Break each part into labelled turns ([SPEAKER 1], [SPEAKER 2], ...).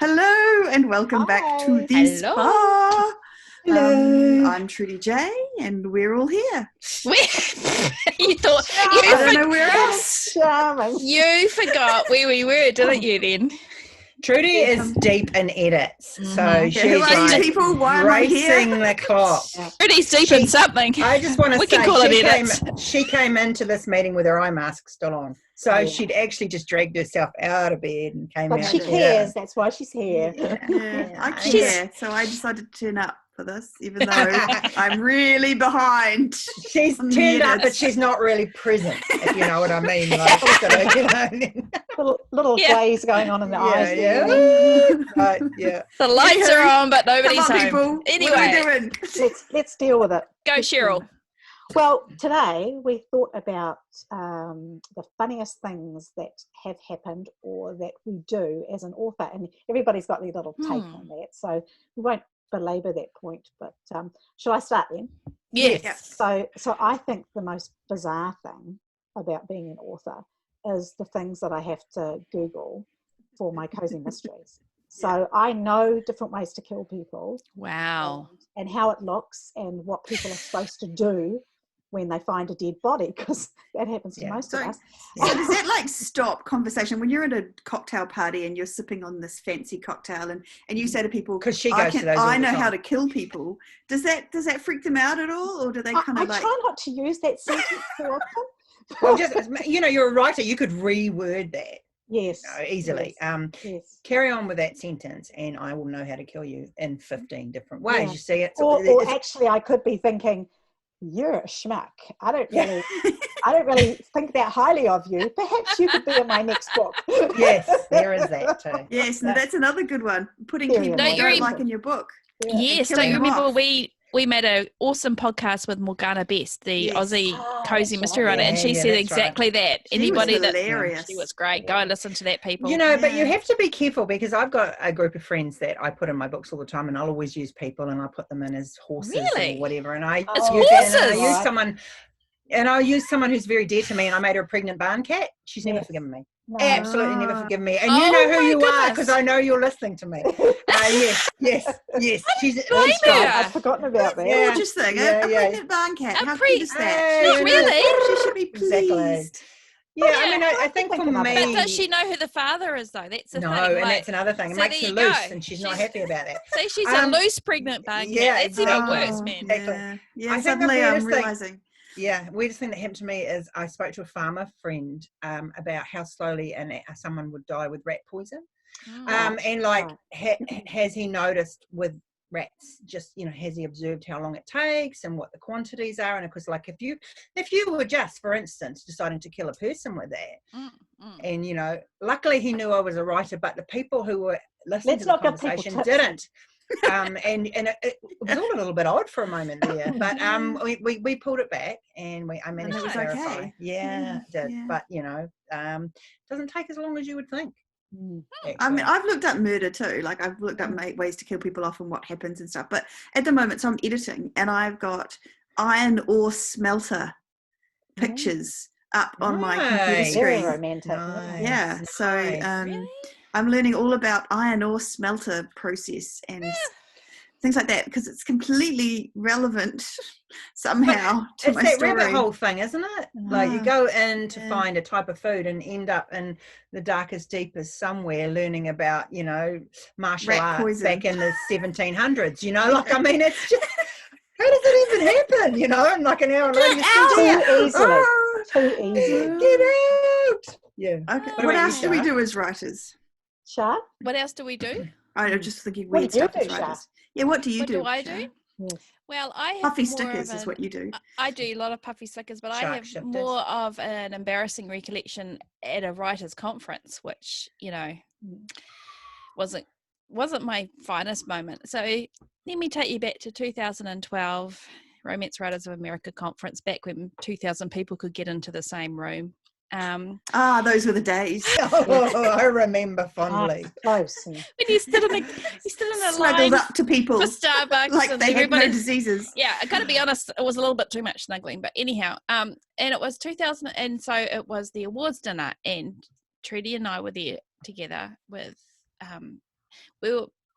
[SPEAKER 1] Hello and welcome back to the spa.
[SPEAKER 2] Hello.
[SPEAKER 1] I'm Trudy J and we're all here.
[SPEAKER 3] You thought
[SPEAKER 1] I don't know where else.
[SPEAKER 2] Charming.
[SPEAKER 3] you forgot where we were, didn't you? Then
[SPEAKER 2] Trudy is deep in edits, so she's
[SPEAKER 1] Who are
[SPEAKER 2] like
[SPEAKER 1] you people? Why am I
[SPEAKER 2] racing
[SPEAKER 1] here?
[SPEAKER 2] the clock.
[SPEAKER 3] Trudy's deep in something.
[SPEAKER 2] I just want to
[SPEAKER 3] We
[SPEAKER 2] say
[SPEAKER 3] can call it edits.
[SPEAKER 2] she came into this meeting with her eye mask still on, so she'd actually just dragged herself out of bed and came out.
[SPEAKER 4] But she cares. That's why she's here.
[SPEAKER 1] Yeah, I care, so I decided to turn up for this, even though I'm really behind.
[SPEAKER 2] She's turned up, but she's not really present, if you know what I mean. Like,
[SPEAKER 4] Little glaze going on in the eyes.
[SPEAKER 2] Right, yeah.
[SPEAKER 3] The lights are on, but nobody's
[SPEAKER 1] Come on,
[SPEAKER 3] home.
[SPEAKER 1] people.
[SPEAKER 3] Anyway,
[SPEAKER 1] What are we doing?
[SPEAKER 4] Let's deal with it.
[SPEAKER 3] go, Cheryl.
[SPEAKER 4] Well, today we thought about the funniest things that have happened or that we do as an author, and everybody's got their little take on that. So we won't belabor that point, but shall I start then?
[SPEAKER 3] Yes.
[SPEAKER 4] So I think the most bizarre thing about being an author is the things that I have to Google for my cozy mysteries. So I know different ways to kill people.
[SPEAKER 3] Wow.
[SPEAKER 4] And how it looks and what people are supposed to do when they find a dead body, because that happens to most of us.
[SPEAKER 1] So does that like stop conversation when you're at a cocktail party and you're sipping on this fancy cocktail and you say to people,
[SPEAKER 2] because she goes to those
[SPEAKER 1] I know how to kill people. Does that freak them out at all, or do they kind of like?
[SPEAKER 4] I try not to use that sentence too often.
[SPEAKER 2] Well, just, you're a writer. You could reword that.
[SPEAKER 4] Yes.
[SPEAKER 2] Easily.
[SPEAKER 4] Yes.
[SPEAKER 2] Carry on with that sentence, and I will know how to kill you in 15 different ways.
[SPEAKER 4] Yeah.
[SPEAKER 2] You see it.
[SPEAKER 4] Or actually, I could be thinking, you're a schmuck. I don't really think that highly of you. Perhaps you could be in my next book.
[SPEAKER 2] Yes, there is that too.
[SPEAKER 1] Yes, and that's another good one. Putting people you don't like in your book.
[SPEAKER 4] Yeah.
[SPEAKER 3] Yes. Don't you remember we made an awesome podcast with Morgana Best, the Aussie cozy mystery writer, and she said exactly that. Anybody that she was great. Go and listen to that, people.
[SPEAKER 2] But you have to be careful, because I've got a group of friends that I put in my books all the time, and I'll always use people, and I put them in as horses or whatever. And I use someone who's very dear to me, and I made her a pregnant barn cat. She's never forgiven me. No. Absolutely never forgiven me. And you know who you are, because I know you're listening to me. Yes. She's
[SPEAKER 4] I've forgotten about that.
[SPEAKER 1] Gorgeous thing. A pregnant barn cat. How cute is that?
[SPEAKER 3] Not really.
[SPEAKER 1] She should be pleased.
[SPEAKER 2] Exactly. Yeah, I mean, I think for me...
[SPEAKER 3] But does she know who the father is, though? That's the thing.
[SPEAKER 2] No, and that's another thing. It makes her loose, and she's not happy about that.
[SPEAKER 3] See, she's a loose pregnant barn cat. That's how it works, man.
[SPEAKER 2] Exactly.
[SPEAKER 1] Yeah, suddenly I'm realising...
[SPEAKER 2] Yeah, weirdest thing that happened to me is I spoke to a farmer friend about how slowly someone would die with rat poison. And like, has he noticed with rats, just, has he observed how long it takes and what the quantities are? And of course, like, if you were just, for instance, deciding to kill a person with that, and, luckily he knew I was a writer, but the people who were listening to the conversation didn't. And it was all a little bit odd for a moment there, but we pulled it back, and I managed to clarify.
[SPEAKER 1] Okay.
[SPEAKER 2] Yeah, it did. Yeah. But doesn't take as long as you would think.
[SPEAKER 1] I mean, I've looked up murder too. Like, I've looked up ways to kill people off and what happens and stuff. But at the moment, so I'm editing, and I've got iron ore smelter pictures up on my computer screen.
[SPEAKER 4] Very romantic.
[SPEAKER 2] Nice.
[SPEAKER 1] Yeah. So
[SPEAKER 3] Really?
[SPEAKER 1] I'm learning all about iron ore smelter process and things like that, because it's completely relevant somehow to my story.
[SPEAKER 2] It's that rabbit hole thing, isn't it? Like, you go in to find a type of food and end up in the darkest, deepest somewhere learning about, martial arts back in the 1700s, Like, I mean, it's just, how does it even happen, And like an hour later,
[SPEAKER 4] Too easy.
[SPEAKER 2] Get out! Yeah.
[SPEAKER 1] Okay. What else do we do as writers?
[SPEAKER 4] Shah?
[SPEAKER 3] What else do we do?
[SPEAKER 1] I'm just thinking weird stuff as writers. Yeah, what do you do?
[SPEAKER 3] What do I do?
[SPEAKER 4] Yes.
[SPEAKER 3] Well, I have
[SPEAKER 1] puffy
[SPEAKER 3] more
[SPEAKER 1] stickers is what you do.
[SPEAKER 3] I do a lot of puffy stickers, but I have more of an embarrassing recollection at a writers' conference, which wasn't my finest moment. So let me take you back to 2012, Romance Writers of America conference, back when 2,000 people could get into the same room.
[SPEAKER 1] Those were the days.
[SPEAKER 2] I remember fondly.
[SPEAKER 4] Close.
[SPEAKER 3] When you stood in a
[SPEAKER 1] snuggled
[SPEAKER 3] line
[SPEAKER 1] up to people
[SPEAKER 3] for Starbucks,
[SPEAKER 1] like
[SPEAKER 3] and
[SPEAKER 1] they had no diseases.
[SPEAKER 3] Yeah, I got to be honest, it was a little bit too much snuggling, but anyhow, and it was 2000, and so it was the awards dinner, and Trudy and I were there together with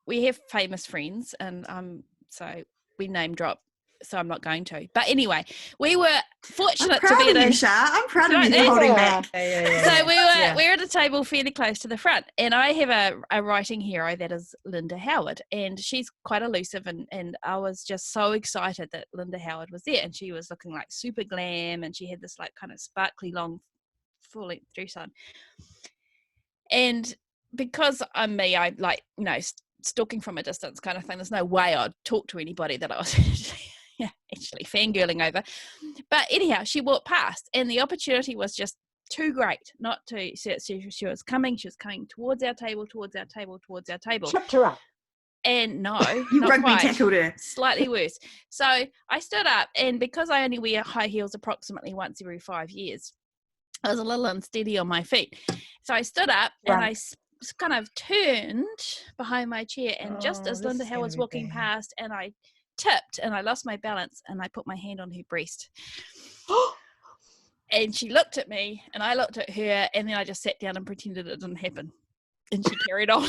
[SPEAKER 3] we have famous friends, and so we name drop. So I'm not going to. But anyway, we were fortunate to be
[SPEAKER 1] at you, Shah. I'm proud of you for holding back.
[SPEAKER 3] So we're at a table fairly close to the front, and I have a writing hero that is Linda Howard, and she's quite elusive, and I was just so excited that Linda Howard was there, and she was looking like super glam, and she had this like kind of sparkly long full-length dress on. And because I'm me, I like, stalking from a distance kind of thing. There's no way I'd talk to anybody that I was actually fangirling over. But anyhow, she walked past, and the opportunity was just too great not to. She was coming towards our table.
[SPEAKER 4] Tripped her up.
[SPEAKER 3] And no,
[SPEAKER 1] you
[SPEAKER 3] not
[SPEAKER 1] rugby
[SPEAKER 3] quite.
[SPEAKER 1] tackled her.
[SPEAKER 3] Slightly worse. So I stood up, and because I only wear high heels approximately once every 5 years, I was a little unsteady on my feet. So I stood up and I kind of turned behind my chair, and just as Linda Howard was walking past, and I tipped and I lost my balance, and I put my hand on her breast. And she looked at me, and I looked at her, and then I just sat down and pretended it didn't happen. And she carried on.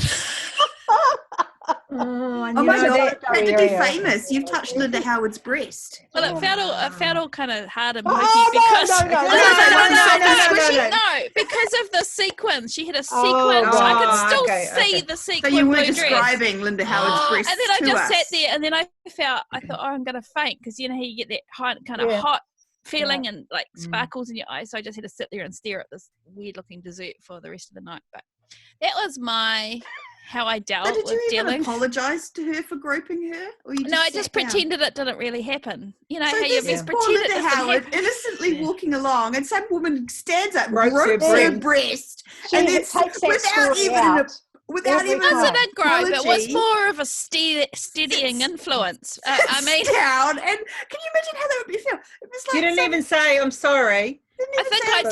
[SPEAKER 1] Oh my God, that could be famous. You've touched Linda Howard's breast.
[SPEAKER 3] Well, it felt all kind of hard and pokey because because of the sequins. She had a sequin. I could still see the sequin.
[SPEAKER 1] So you were
[SPEAKER 3] blue
[SPEAKER 1] describing
[SPEAKER 3] dress.
[SPEAKER 1] Linda Howard's breast.
[SPEAKER 3] And then I just sat there, and then I thought, I'm going to faint, because you know how you get that kind of hot feeling and like sparkles in your eyes. So I just had to sit there and stare at this weird looking dessert for the rest of the night. But that was how I dealt with dealing.
[SPEAKER 1] Did you even apologise to her for groping her? Or you just
[SPEAKER 3] I just pretended it didn't really happen. You know
[SPEAKER 1] so
[SPEAKER 3] how you just pretend it
[SPEAKER 1] Linda Howard innocently walking along, and some woman stands up,
[SPEAKER 2] gropes
[SPEAKER 1] her breast, and then
[SPEAKER 4] takes that
[SPEAKER 1] without even
[SPEAKER 3] it grope. It was more of a steadying influence. I mean,
[SPEAKER 1] down, and can you imagine how that would be feel? It was like
[SPEAKER 2] you didn't even say I'm sorry.
[SPEAKER 3] I think I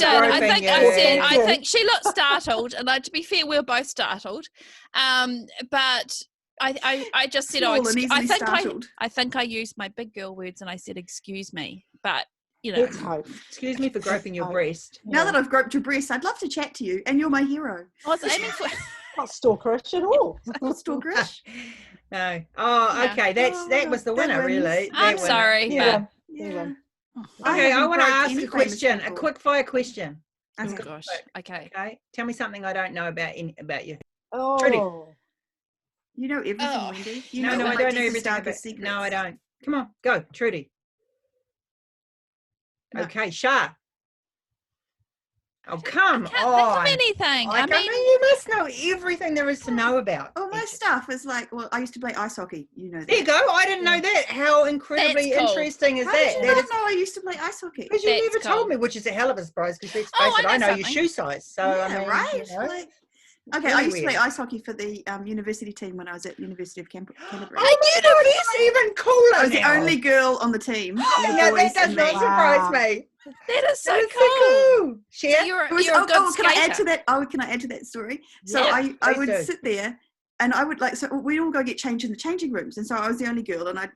[SPEAKER 3] did. I think she looked startled, and to be fair, we were both startled. But I just said, I think I used my big girl words, and I said, "Excuse me," but
[SPEAKER 2] excuse me for groping your breast.
[SPEAKER 1] Now that I've groped your breast, I'd love to chat to you, and you're my hero.
[SPEAKER 3] I was aiming for.
[SPEAKER 4] Not stalkerish at all.
[SPEAKER 1] Not stalkerish.
[SPEAKER 2] No. Oh, okay. That was the winner, really.
[SPEAKER 3] I'm sorry.
[SPEAKER 1] Yeah.
[SPEAKER 2] Okay, I want to ask a question, a quick fire question.
[SPEAKER 3] Oh gosh. Okay.
[SPEAKER 2] Tell me something I don't know about you.
[SPEAKER 4] Oh.
[SPEAKER 2] Trudy.
[SPEAKER 1] You know everything, Wendy.
[SPEAKER 2] No, I don't know everything. No, I don't. Come on, go, Trudy. No. Okay, Shah. Oh, come on.
[SPEAKER 3] Think of anything.
[SPEAKER 2] I mean, you must know everything there is to know about.
[SPEAKER 1] Oh, my stuff is like, well, I used to play ice hockey. You know that.
[SPEAKER 2] There you go. I didn't know that. How incredibly interesting is
[SPEAKER 1] How
[SPEAKER 2] that?
[SPEAKER 1] Did you not know I used to play ice hockey?
[SPEAKER 2] Because you never told me, which is a hell of a surprise, because let's face it, I know your shoe size. So, I mean,
[SPEAKER 1] right?
[SPEAKER 2] You know,
[SPEAKER 1] okay, I used to play ice hockey for the university team when I was at the University of Canterbury.
[SPEAKER 2] Oh, that's even cooler.
[SPEAKER 1] I was the only girl on the team.
[SPEAKER 2] No, that does not surprise me.
[SPEAKER 3] That is so cool.
[SPEAKER 2] Share.
[SPEAKER 3] You're a good skater.
[SPEAKER 1] Can I add to that? Can I add to that story? So I would sit there, and I would we'd all go get changed in the changing rooms, and so I was the only girl, and but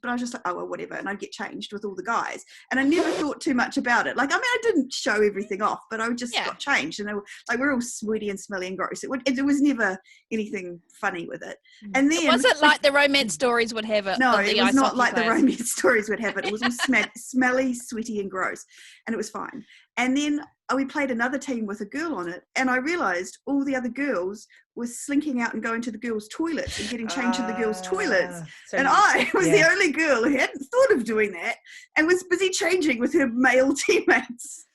[SPEAKER 1] I was just like, oh well, whatever, and I'd get changed with all the guys, and I never thought too much about it. Like, I mean, I didn't show everything off, but I would just got changed, and we're all sweaty and smelly and gross. It was never anything funny with it. And then
[SPEAKER 3] was it like the romance stories would have it?
[SPEAKER 1] No, it was not like the romance stories would have it. It was all smelly, sweaty, and gross, and it was fine. And then we played another team with a girl on it, and I realised all the other girls were slinking out and going to the girls' toilets and getting changed in the girls' toilets. And I was the only girl who hadn't thought of doing that and was busy changing with her male teammates.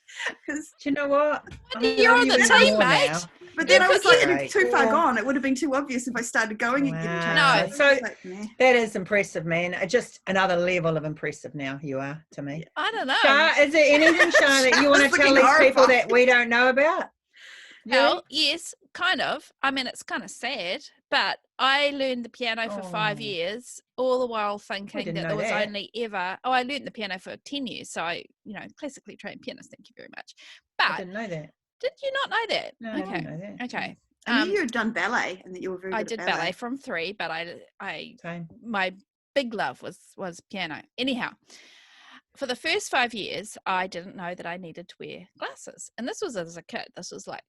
[SPEAKER 2] Do you know what?
[SPEAKER 3] You're on the team, mate.
[SPEAKER 1] But then I was like, too far gone. It would have been too obvious if I started going and getting changed.
[SPEAKER 2] No, so that is impressive, man. Just another level of impressive now you are to me.
[SPEAKER 3] I don't know.
[SPEAKER 2] Shah, is there anything, Shah, that you want to tell these people that we don't know about?
[SPEAKER 3] Well, yes, kind of. I mean, it's kind of sad, but I learned the piano for 5 years, all the while thinking that there was only ever... I learned the piano for 10 years, so I, classically trained pianist, thank you very much. But
[SPEAKER 2] I didn't know that.
[SPEAKER 3] Did you not know that?
[SPEAKER 2] No, I didn't know that.
[SPEAKER 3] Okay.
[SPEAKER 1] I knew you had done ballet and that you were very good at ballet.
[SPEAKER 3] I did ballet from 3, but my big love was piano. Anyhow, for the first 5 years, I didn't know that I needed to wear glasses. And this was as a kid. This was like,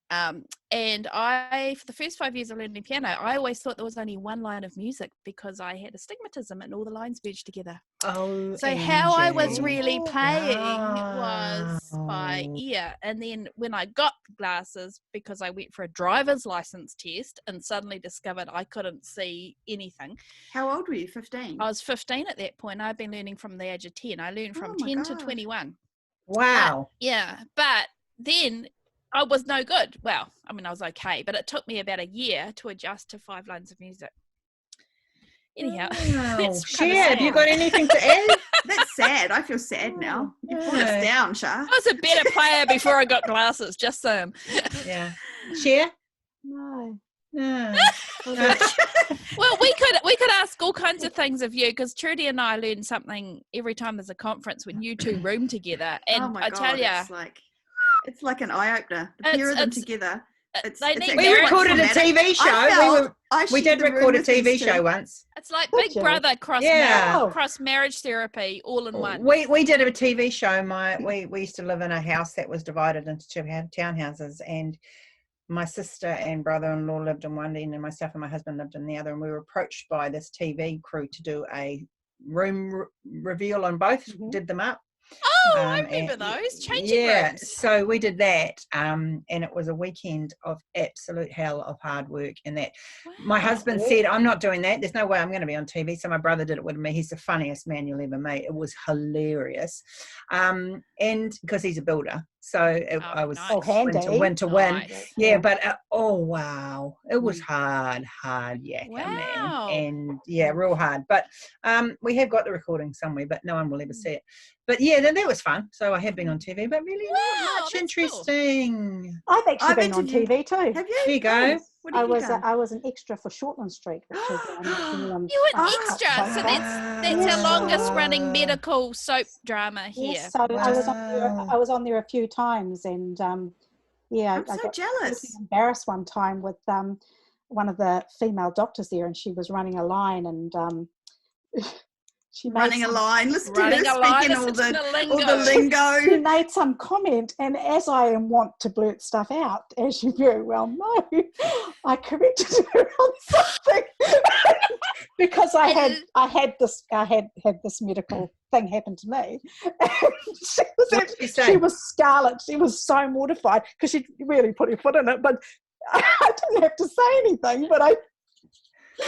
[SPEAKER 3] And I, for the first 5 years of learning piano, I always thought there was only one line of music because I had astigmatism and all the lines merged together.
[SPEAKER 2] Oh,
[SPEAKER 3] so how I was
[SPEAKER 2] MJ.
[SPEAKER 3] really playing was by ear. And then when I got glasses, because I went for a driver's license test and suddenly discovered I couldn't see anything.
[SPEAKER 1] How old were you? 15?
[SPEAKER 3] I was 15 at that point. I'd been learning from the age of 10. I learned from
[SPEAKER 1] Oh my
[SPEAKER 3] 10 to
[SPEAKER 1] God.
[SPEAKER 3] 21.
[SPEAKER 2] Wow.
[SPEAKER 3] But then I was no good. Well, I mean, I was okay, but it took me about a year to adjust to 5 lines of music. Anyhow,
[SPEAKER 2] wow. Cher, have you got anything to add?
[SPEAKER 1] That's sad. I feel sad now. You brought us down, Shah.
[SPEAKER 3] I was a better player before I got glasses, just so.
[SPEAKER 2] Yeah. Cher?
[SPEAKER 4] No.
[SPEAKER 2] No.
[SPEAKER 3] Well, we could ask all kinds of things of you, because Trudy and I learn something every time there's a conference when you two room together. And
[SPEAKER 1] oh my
[SPEAKER 3] I
[SPEAKER 1] God,
[SPEAKER 3] tell you,
[SPEAKER 1] it's like an eye opener. The pair of them together.
[SPEAKER 2] We recorded a TV show. We did record a TV show once.
[SPEAKER 3] It's like Big Brother cross marriage therapy all in one.
[SPEAKER 2] We did a TV show. We used to live in a house that was divided into 2 townhouses, and my sister and brother-in-law lived in one end and myself and my husband lived in the other, and we were approached by this TV crew to do a room reveal on both. Did them up.
[SPEAKER 3] Oh, I remember those changing rooms.
[SPEAKER 2] So we did that, and it was a weekend of absolute hell of hard work. And that my husband said, "I'm not doing that. There's no way I'm going to be on TV." So my brother did it with me. He's the funniest man you'll ever meet. It was hilarious, and because he's a builder, so I was win to win. Yeah, but wow, it was hard yakka, man, and real hard. But we have got the recording somewhere, but no one will ever see it. But yeah, that was fun. So I have been on TV, but really not much interesting.
[SPEAKER 4] Cool. I've actually been on TV too.
[SPEAKER 1] Have you?
[SPEAKER 2] There you go.
[SPEAKER 4] I was an extra for Shortland Street, which is
[SPEAKER 3] you were an extra, so that's our longest running medical soap drama here.
[SPEAKER 4] Yes, so I was on there a few times, and
[SPEAKER 1] I'm
[SPEAKER 4] I
[SPEAKER 1] so
[SPEAKER 4] got
[SPEAKER 1] jealous.
[SPEAKER 4] Embarrassed one time with one of the female doctors there, and she was running a line, and she made
[SPEAKER 1] running a line, listen to her
[SPEAKER 3] running a
[SPEAKER 1] speaking
[SPEAKER 3] line,
[SPEAKER 1] all
[SPEAKER 3] all
[SPEAKER 1] the lingo.
[SPEAKER 4] She made some comment, and as I am wont to blurt stuff out, as you very well know, I corrected her on something because I had this medical thing happen to me. And she was scarlet. She was so mortified because she really put her foot in it, but I didn't have to say anything. But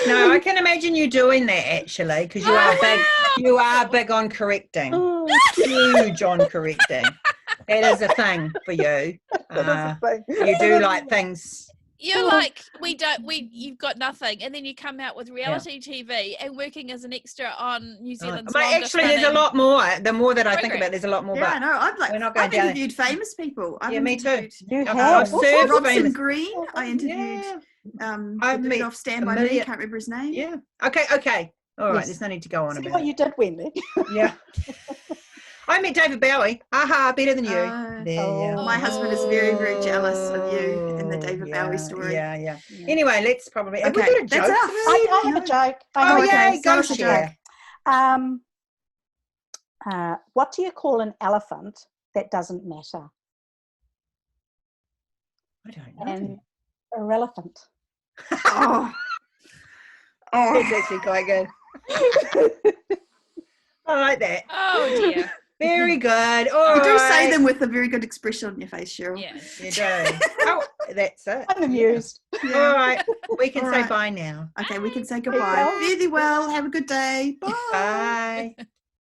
[SPEAKER 2] No, I can imagine you doing that actually, because you are big. You are big on correcting. Huge on correcting. It is a thing for you. You do like things.
[SPEAKER 3] You're like, you've got nothing, and then you come out with reality TV and working as an extra on New Zealand's
[SPEAKER 2] actually, there's a lot more. The more that I think about it, there's a lot more.
[SPEAKER 1] Yeah, I know. I've interviewed famous people.
[SPEAKER 2] Me too.
[SPEAKER 4] I've
[SPEAKER 2] served
[SPEAKER 1] Robson Green. I interviewed.
[SPEAKER 2] I've met
[SPEAKER 1] off Stand By Me. Can't remember his name.
[SPEAKER 2] Yeah. Okay. All right. There's no need to go on about
[SPEAKER 4] what you did, Wendy.
[SPEAKER 2] Yeah. I met David Bowie. Aha, better than you.
[SPEAKER 1] My husband is very, very jealous of you in the David Bowie story.
[SPEAKER 2] Yeah. Anyway, let's probably.
[SPEAKER 1] Okay,
[SPEAKER 2] we got a joke.
[SPEAKER 4] I have a joke.
[SPEAKER 2] Go Cher.
[SPEAKER 4] What do you call an elephant that doesn't matter?
[SPEAKER 2] I don't know.
[SPEAKER 4] An irrelevant.
[SPEAKER 2] That's actually quite good. I like that.
[SPEAKER 3] Oh dear.
[SPEAKER 2] Very good.
[SPEAKER 1] You do say them with a very good expression on your face, Cheryl.
[SPEAKER 3] Yeah,
[SPEAKER 2] you do. Oh, that's it.
[SPEAKER 4] I'm amused.
[SPEAKER 2] Yeah. All right, we can say bye now.
[SPEAKER 1] Okay, we can say goodbye. Fare thee well. Have a good day. Bye.
[SPEAKER 2] Bye.